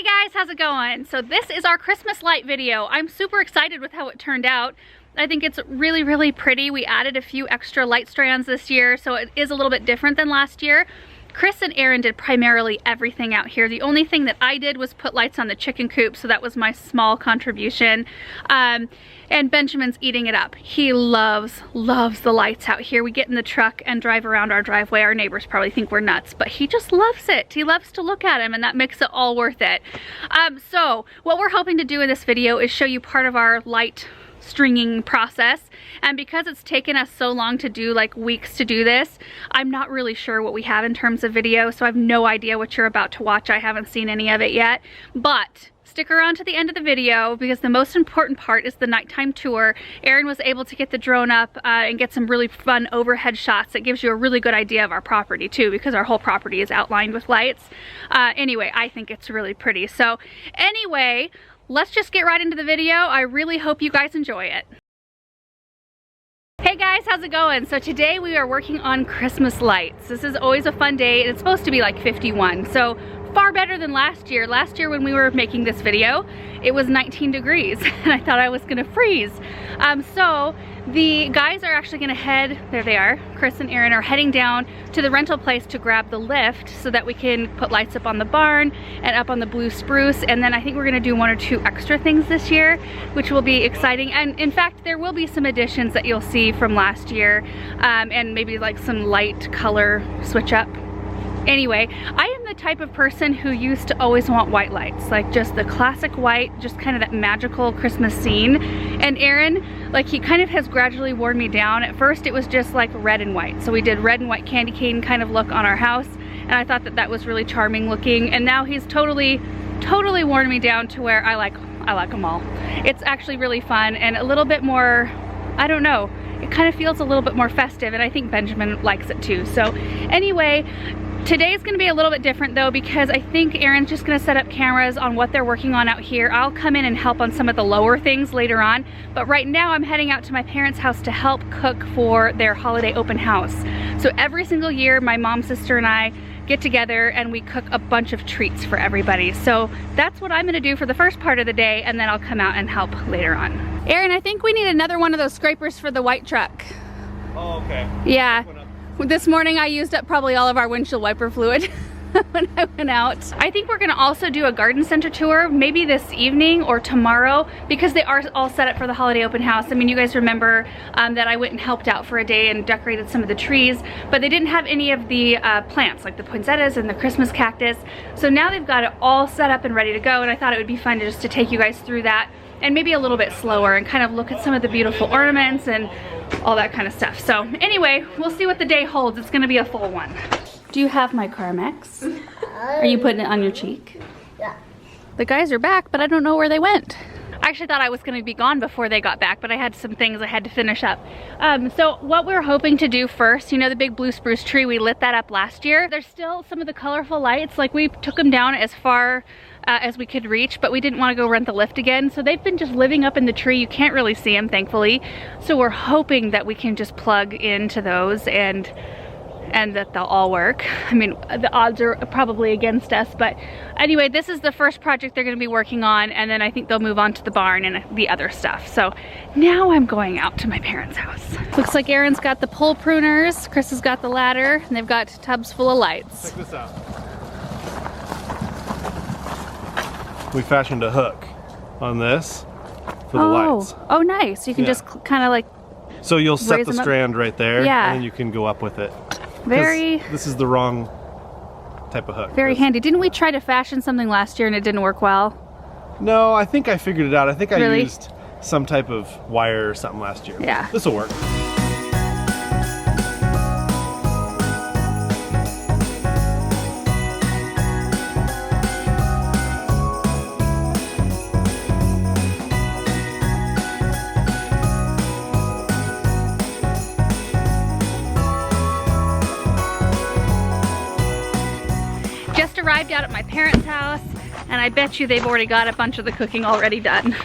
Hey guys, how's it going? So this is our Christmas light video. I'm super excited with how it turned out. I think it's really, really pretty. We added a few extra light strands this year, so it is a little bit different than last year. Chris and Aaron did primarily everything out here. The only thing that I did was put lights on the chicken coop, so that was my small contribution. And Benjamin's eating it up. He loves the lights out here. We get in the truck and drive around our driveway. Our neighbors probably think we're nuts, but he just loves it. He loves to look at them, and that makes it all worth it. So what we're hoping to do in this video is show you part of our light stringing process, and because it's taken us so long to do, like weeks to do this, I'm not really sure what we have in terms of video, so I have no idea what you're about to watch. I haven't seen any of it yet, but stick around to the end of the video because the most important part is the nighttime tour. Aaron was able to get the drone up and get some really fun overhead shots that gives you a really good idea of our property too, because our whole property is outlined with lights. Anyway, I think it's really pretty. So anyway, let's just get right into the video. I really hope you guys enjoy it. Hey guys, how's it going? So today we are working on Christmas lights. This is always a fun day, and it's supposed to be like 51, so far better than last year. Last year when we were making this video, it was 19 degrees and I thought I was gonna freeze. So the guys are actually gonna head, there they are, Chris and Aaron are heading down to the rental place to grab the lift so that we can put lights up on the barn and up on the blue spruce, and then I think we're gonna do 1 or 2 extra things this year, which will be exciting. And in fact, there will be some additions that you'll see from last year, and maybe like some light color switch up. Anyway, I am the type of person who used to always want white lights, like just the classic white, just kind of that magical Christmas scene. And Aaron, like, he kind of has gradually worn me down. At first it was just like red and white, so we did red and white candy cane kind of look on our house, and I thought that that was really charming looking. And now he's totally worn me down to where I like them all. It's actually really fun and a little bit more, I don't know, it kind of feels a little bit more festive, and I think Benjamin likes it too. So anyway, today's gonna be a little bit different though, because I think Aaron's just gonna set up cameras on what they're working on out here. I'll come in and help on some of the lower things later on, but right now I'm heading out to my parents' house to help cook for their holiday open house. So every single year, my mom, sister, and I get together and we cook a bunch of treats for everybody. So that's what I'm gonna do for the first part of the day, and then I'll come out and help later on. Aaron, I think we need another one of those scrapers for the white truck. Oh, okay. Yeah. This morning I used up probably all of our windshield wiper fluid when I went out. I think we're gonna also do a garden center tour, maybe this evening or tomorrow, because they are all set up for the holiday open house. I mean, you guys remember that I went and helped out for a day and decorated some of the trees, but they didn't have any of the plants, like the poinsettias and the Christmas cactus. So now they've got it all set up and ready to go, and I thought it would be fun just to take you guys through that, and maybe a little bit slower and kind of look at some of the beautiful ornaments and all that kind of stuff. So anyway, we'll see what the day holds. It's gonna be a full one. Do you have my Carmex? Are you putting it on your cheek? Yeah. The guys are back, but I don't know where they went. I actually thought I was gonna be gone before they got back, but I had some things I had to finish up. So what we're hoping to do first, you know the big blue spruce tree, we lit that up last year. There's still some of the colorful lights, like we took them down as far as we could reach, but we didn't want to go rent the lift again, so they've been just living up in the tree. You can't really see them, thankfully, so we're hoping that we can just plug into those and that they'll all work. I mean, the odds are probably against us, but anyway, this is the first project they're going to be working on, and then I think they'll move on to the barn and the other stuff. So now I'm going out to my parents' house. Looks like Aaron's got the pole pruners, Chris has got the ladder, and they've got tubs full of lights. Check this out. We fashioned a hook on this for the lights. Oh, nice. You can just kind of like, so you'll set the strand right there, yeah, and then you can go up with it. This is the wrong type of hook. Very handy. Didn't we try to fashion something last year and it didn't work well? No, I think I figured it out. I think I used some type of wire or something last year. Yeah. This will work. Arrived out at my parents' house, and I bet you they've already got a bunch of the cooking already done.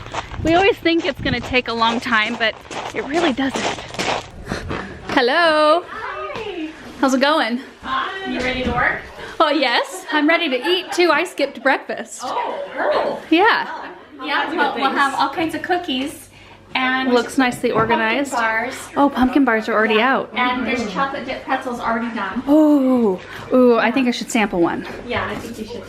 We always think it's gonna take a long time, but it really doesn't. Hello. Hi. How's it going? Hi. You ready to work? Oh yes, I'm ready to eat too. I skipped breakfast. Oh, perfect. Yeah. Yeah, we'll have all kinds of cookies and Looks nicely organized. bars. Oh, pumpkin bars are already out. And there's chocolate dip pretzels already done. Oh, ooh, I think I should sample one. Yeah, I think you should.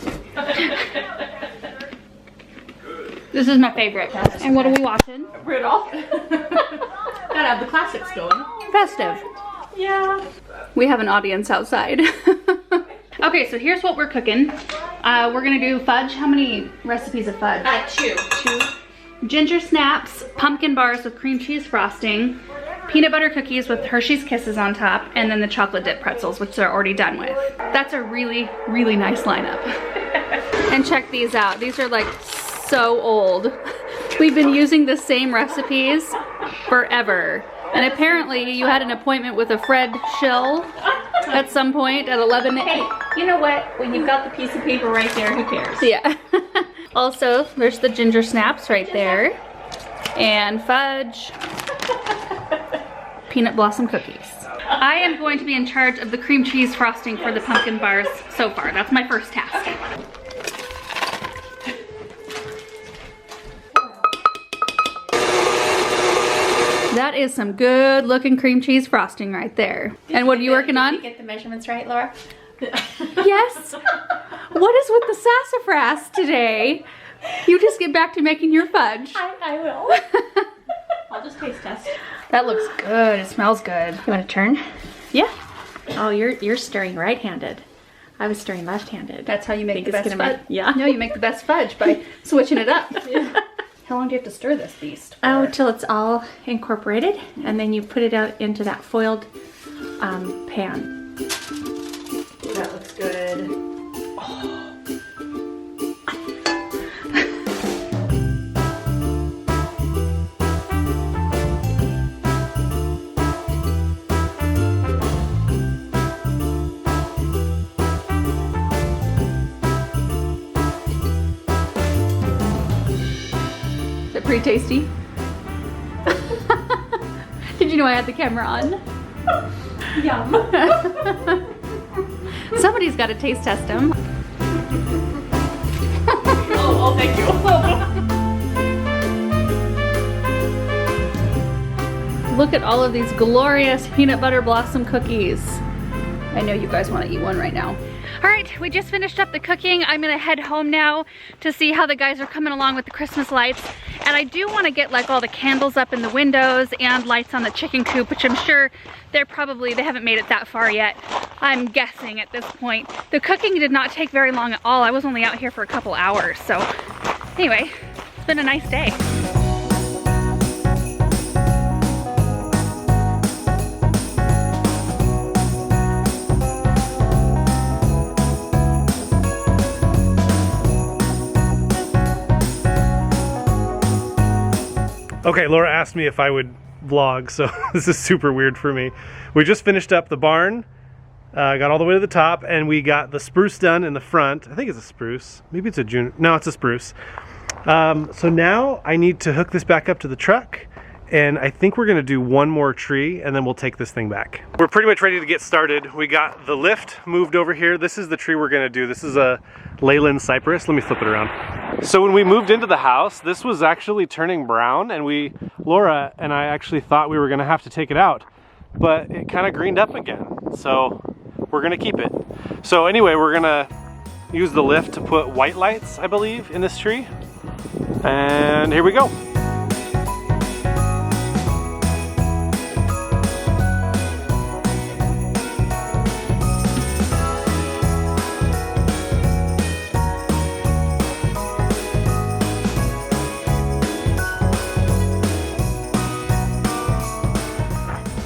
This is my favorite. And what are we watching? Rudolph. Gotta have the classics going. Festive. Yeah. We have an audience outside. Okay, so here's what we're cooking. We're gonna do fudge. How many recipes of fudge? 2. 2. Ginger snaps, pumpkin bars with cream cheese frosting, peanut butter cookies with Hershey's Kisses on top, and then the chocolate dip pretzels, which they're already done with. That's a really, really nice lineup. And check these out. These are like so old. We've been using the same recipes forever. And apparently you had an appointment with a Fred Schill at some point at 11. Hey, you know what? When you've got the piece of paper right there, who cares? Yeah. Also, there's the ginger snaps right there. And fudge. Peanut blossom cookies. I am going to be in charge of the cream cheese frosting for the pumpkin bars so far. That's my first task. That is some good looking cream cheese frosting right there. And what are you working on? Did you get the measurements right, Laura? Yes. What is with the sassafras today? You just get back to making your fudge. I will. I'll just taste test. That looks good. It smells good. You want to turn? Yeah. Oh, you're stirring right-handed. I was stirring left-handed. That's how you make Think the it's best gonna fudge. make- yeah. No, you make the best fudge by switching it up. Yeah. How long do you have to stir this beast for? Oh, till it's all incorporated, and then you put it out into that foiled pan. That looks good. Is it pretty tasty? Did you know I had the camera on? Yum. Somebody's got to taste test them. Oh, thank you. Look at all of these glorious peanut butter blossom cookies. I know you guys want to eat one right now. All right, we just finished up the cooking. I'm gonna head home now to see how the guys are coming along with the Christmas lights. And I do want to get like all the candles up in the windows and lights on the chicken coop, which I'm sure they haven't made it that far yet. I'm guessing at this point. The cooking did not take very long at all. I was only out here for a couple hours. So anyway, it's been a nice day. Okay, Laura asked me if I would vlog, so this is super weird for me. We just finished up the barn, got all the way to the top, and we got the spruce done in the front. I think it's a spruce. Maybe it's a juniper. No, it's a spruce. So now I need to hook this back up to the truck, and I think we're gonna do one more tree, and then we'll take this thing back. We're pretty much ready to get started. We got the lift moved over here. This is the tree we're gonna do. This is a Leyland cypress. Let me flip it around. So when we moved into the house, this was actually turning brown, and Laura and I actually thought we were gonna have to take it out, but it kind of greened up again. So we're gonna keep it. So anyway, we're gonna use the lift to put white lights, I believe, in this tree. And here we go.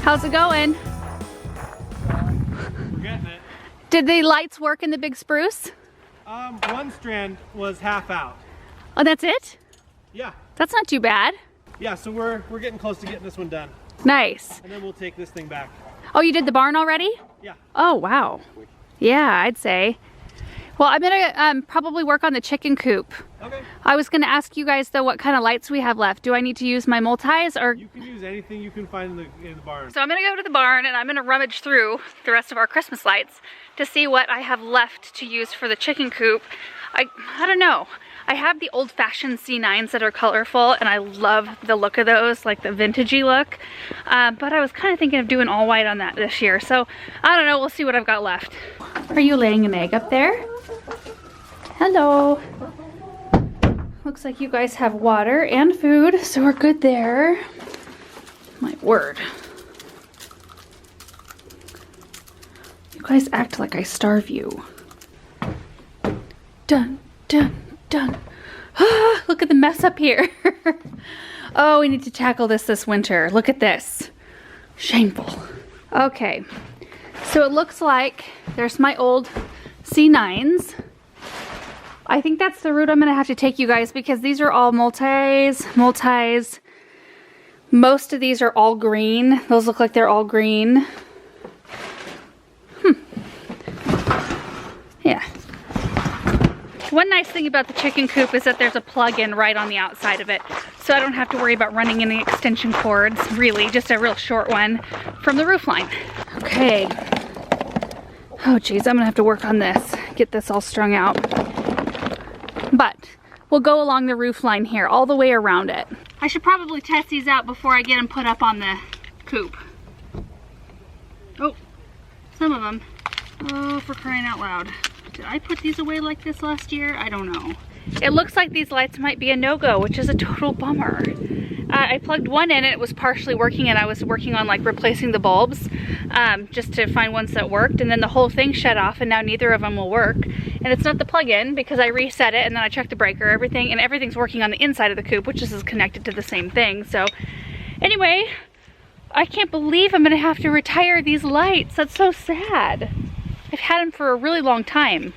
How's it going? We're getting it. Did the lights work in the big spruce? One strand was half out. Oh, that's it? Yeah. That's not too bad. Yeah, so we're getting close to getting this one done. Nice. And then we'll take this thing back. Oh, you did the barn already? Yeah. Oh, wow. Yeah, I'd say. Well, I'm gonna probably work on the chicken coop. Okay. I was gonna ask you guys though what kind of lights we have left. Do I need to use my multis or? You can use anything you can find in the barn. So I'm gonna go to the barn and I'm gonna rummage through the rest of our Christmas lights to see what I have left to use for the chicken coop. I don't know. I have the old-fashioned C9s that are colorful, and I love the look of those, like the vintagey look. But I was kind of thinking of doing all white on that this year. So I don't know, we'll see what I've got left. Are you laying an egg up there? Hello. Looks like you guys have water and food, so we're good there. My word. You guys act like I starve you. Done, done, done. Ah, look at the mess up here. Oh, we need to tackle this winter. Look at this. Shameful. Okay, so it looks like there's my old C9s. I think that's the route I'm gonna have to take, you guys, because these are all multis. Most of these are all green. Those look like they're all green. Yeah. One nice thing about the chicken coop is that there's a plug-in right on the outside of it, so I don't have to worry about running any extension cords, really, just a real short one from the roof line. Okay. Oh geez, I'm gonna have to work on this, get this all strung out. But we'll go along the roof line here, all the way around it. I should probably test these out before I get them put up on the coop. Oh, some of them. Oh, for crying out loud. Did I put these away like this last year? I don't know. It looks like these lights might be a no-go, which is a total bummer. I plugged one in and it was partially working, and I was working on like replacing the bulbs just to find ones that worked, and then the whole thing shut off and now neither of them will work. And it's not the plug-in because I reset it and then I checked the breaker, everything's working on the inside of the coop, which is connected to the same thing. So anyway, I can't believe I'm gonna have to retire these lights. That's so sad. I've had them for a really long time.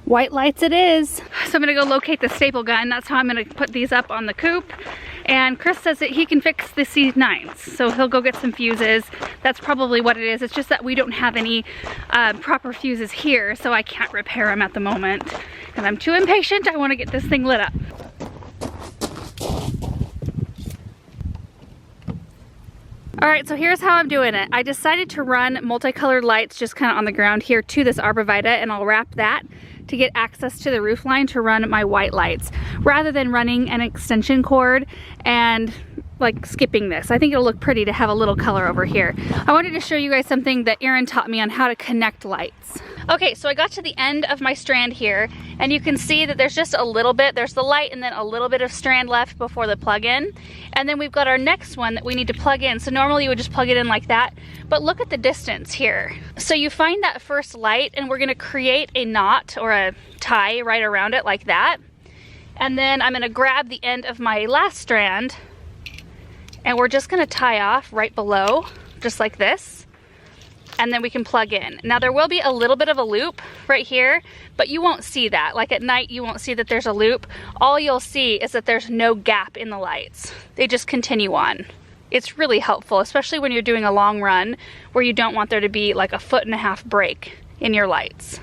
White lights it is. So I'm gonna go locate the staple gun. That's how I'm gonna put these up on the coop. And Chris says that he can fix the C9s. So he'll go get some fuses. That's probably what it is. It's just that we don't have any proper fuses here, so I can't repair them at the moment. And I'm too impatient. I wanna get this thing lit up. All right, so here's how I'm doing it. I decided to run multicolored lights just kind of on the ground here to this arborvitae, and I'll wrap that to get access to the roof line to run my white lights, rather than running an extension cord and like skipping this. I think it'll look pretty to have a little color over here. I wanted to show you guys something that Erin taught me on how to connect lights. Okay, so I got to the end of my strand here, and you can see that there's just a little bit, there's the light and then a little bit of strand left before the plug-in. And then we've got our next one that we need to plug in. So normally you would just plug it in like that, but look at the distance here. So you find that first light, and we're gonna create a knot or a tie right around it like that. And then I'm gonna grab the end of my last strand, and we're just gonna tie off right below, just like this. And then we can plug in. Now there will be a little bit of a loop right here, but you won't see that. Like at night, you won't see that there's a loop. All you'll see is that there's no gap in the lights. They just continue on. It's really helpful, especially when you're doing a long run where you don't want there to be like a 1.5 foot break in your lights.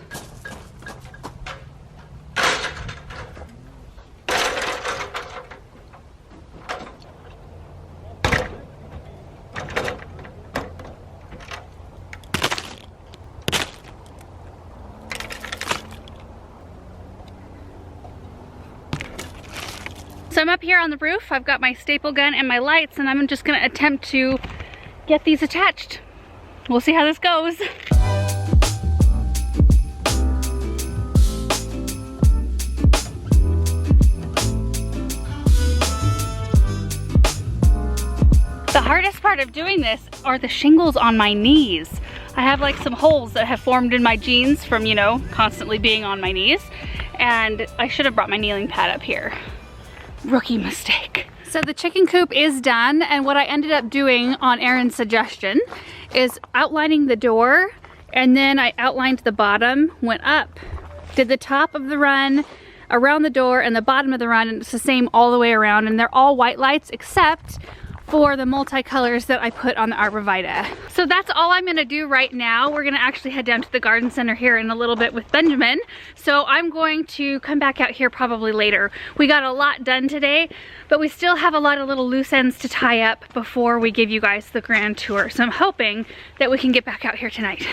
So I'm up here on the roof, I've got my staple gun and my lights, and I'm just gonna attempt to get these attached. We'll see how this goes. The hardest part of doing this are the shingles on my knees. I have like some holes that have formed in my jeans from, you know, constantly being on my knees, and I should have brought my kneeling pad up here. Rookie mistake. So the chicken coop is done, and what I ended up doing on Erin's suggestion is outlining the door, and then I outlined the bottom, went up, did the top of the run, around the door, and the bottom of the run, and it's the same all the way around, and they're all white lights except for the multicolors that I put on the arborvitae. So that's all I'm gonna do right now. We're gonna actually head down to the garden center here in a little bit with Benjamin. So I'm going to come back out here probably later. We got a lot done today, but we still have a lot of little loose ends to tie up before we give you guys the grand tour. So I'm hoping that we can get back out here tonight.